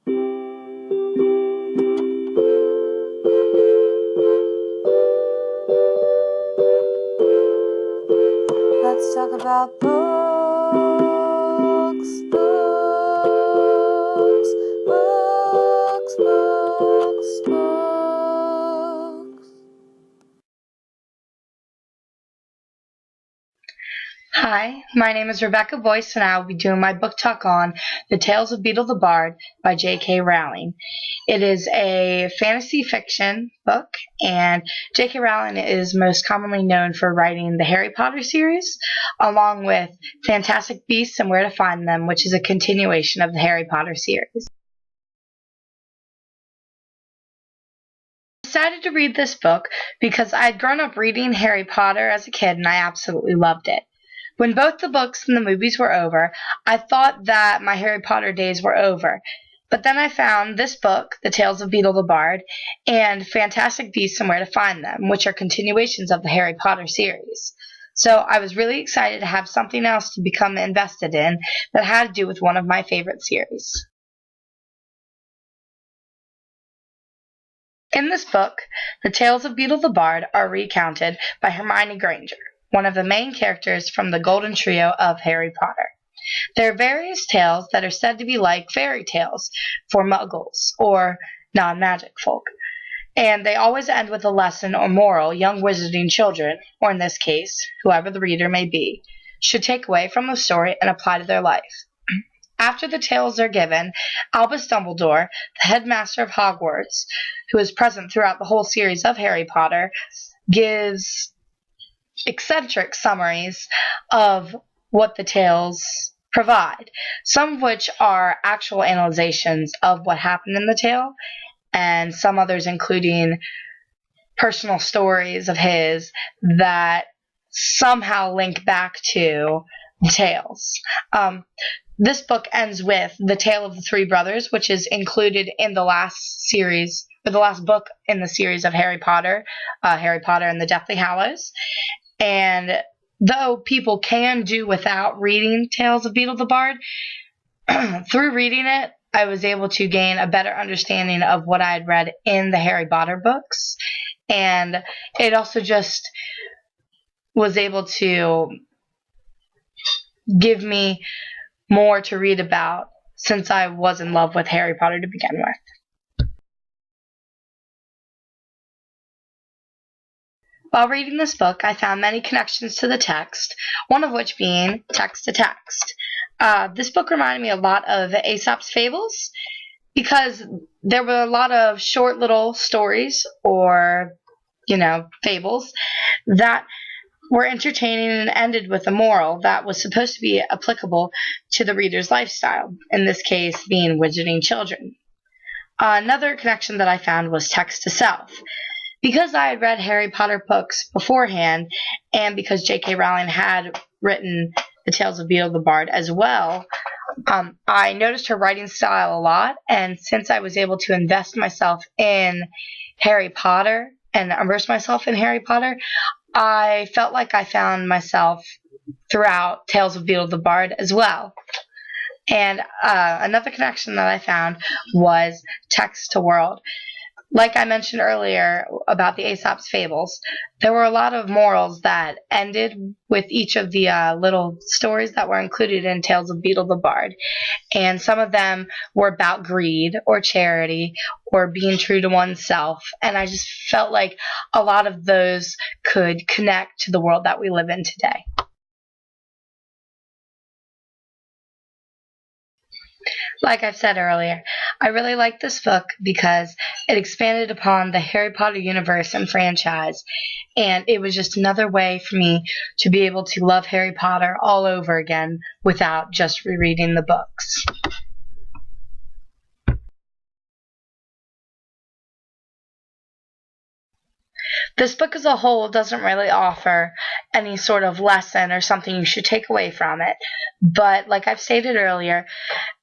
Let's talk about books, books, books, books, books. Hi, my name is Rebecca Boyce, and I will be doing my book talk on The Tales of Beedle the Bard by J.K. Rowling. It is a fantasy fiction book, and J.K. Rowling is most commonly known for writing the Harry Potter series, along with Fantastic Beasts and Where to Find Them, which is a continuation of the Harry Potter series. I decided to read this book because I had grown up reading Harry Potter as a kid, and I absolutely loved it. When both the books and the movies were over, I thought that my Harry Potter days were over. But then I found this book, The Tales of Beedle the Bard, and Fantastic Beasts and Where to Find Them, which are continuations of the Harry Potter series. So I was really excited to have something else to become invested in that had to do with one of my favorite series. In this book, the tales of Beedle the Bard are recounted by Hermione Granger, one of the main characters from the Golden Trio of Harry Potter. There are various tales that are said to be like fairy tales for muggles or non-magic folk, and they always end with a lesson or moral young wizarding children, or in this case, whoever the reader may be, should take away from the story and apply to their life. After the tales are given, Albus Dumbledore, the headmaster of Hogwarts, who is present throughout the whole series of Harry Potter, gives eccentric summaries of what the tales provide, some of which are actual analyzations of what happened in the tale, and some others including personal stories of his that somehow link back to the tales. This book ends with the tale of the three brothers, which is included in the last series, or the last book in the series of Harry Potter and the Deathly Hallows. And though people can do without reading Tales of Beedle the Bard, through reading it, I was able to gain a better understanding of what I had read in the Harry Potter books. And it also just was able to give me more to read about since I was in love with Harry Potter to begin with. While reading this book, I found many connections to the text, one of which being text to text. This book reminded me a lot of Aesop's Fables because there were a lot of short little stories or, fables that were entertaining and ended with a moral that was supposed to be applicable to the reader's lifestyle, in this case being wizarding children. Another connection that I found was text to self. Because I had read Harry Potter books beforehand, and because J.K. Rowling had written The Tales of Beedle the Bard as well, I noticed her writing style a lot, and since I was able to invest myself in Harry Potter and immerse myself in Harry Potter, I felt like I found myself throughout Tales of Beedle the Bard as well. And another connection that I found was text to world. Like I mentioned earlier about the Aesop's Fables, there were a lot of morals that ended with each of the little stories that were included in Tales of Beedle the Bard. And some of them were about greed or charity or being true to oneself. And I just felt like a lot of those could connect to the world that we live in today. Like I've said earlier, I really like this book because it expanded upon the Harry Potter universe and franchise, and it was just another way for me to be able to love Harry Potter all over again without just rereading the books. This book as a whole doesn't really offer any sort of lesson or something you should take away from it, but like I've stated earlier,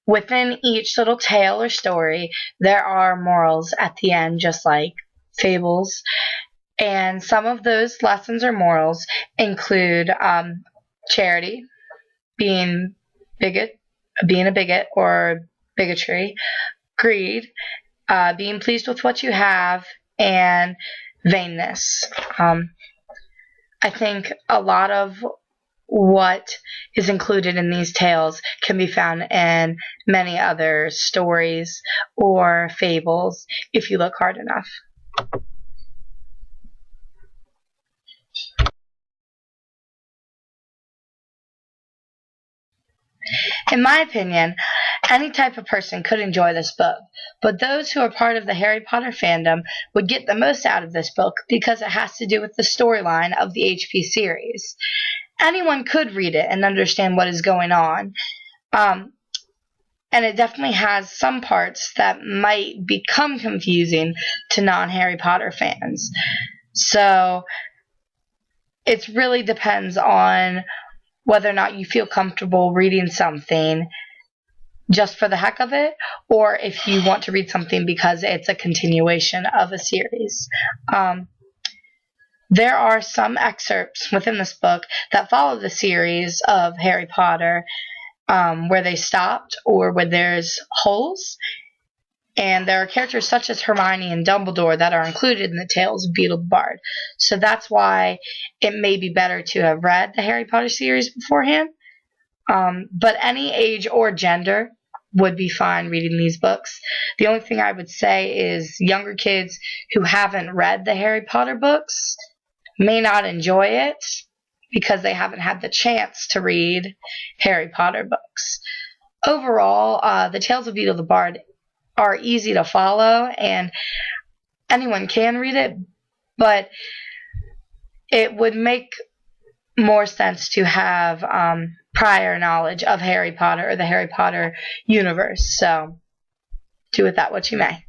within each little tale or story, there are morals at the end, just like fables. And some of those lessons or morals include charity, being a bigot or bigotry, greed, being pleased with what you have, and vainness. I think a lot of what is included in these tales can be found in many other stories or fables if you look hard enough. In my opinion, any type of person could enjoy this book, but those who are part of the Harry Potter fandom would get the most out of this book because it has to do with the storyline of the HP series. Anyone could read it and understand what is going on, and it definitely has some parts that might become confusing to non-Harry Potter fans. So it really depends on whether or not you feel comfortable reading something just for the heck of it, or if you want to read something because it's a continuation of a series. There are some excerpts within this book that follow the series of Harry Potter, where they stopped or where there's holes. And there are characters such as Hermione and Dumbledore that are included in the Tales of Beedle the Bard. So that's why it may be better to have read the Harry Potter series beforehand. But any age or gender would be fine reading these books. The only thing I would say is younger kids who haven't read the Harry Potter books may not enjoy it because they haven't had the chance to read Harry Potter books. Overall, the Tales of Beedle the Bard are easy to follow and anyone can read it, but it would make more sense to have prior knowledge of Harry Potter or the Harry Potter universe. So do with that what you may.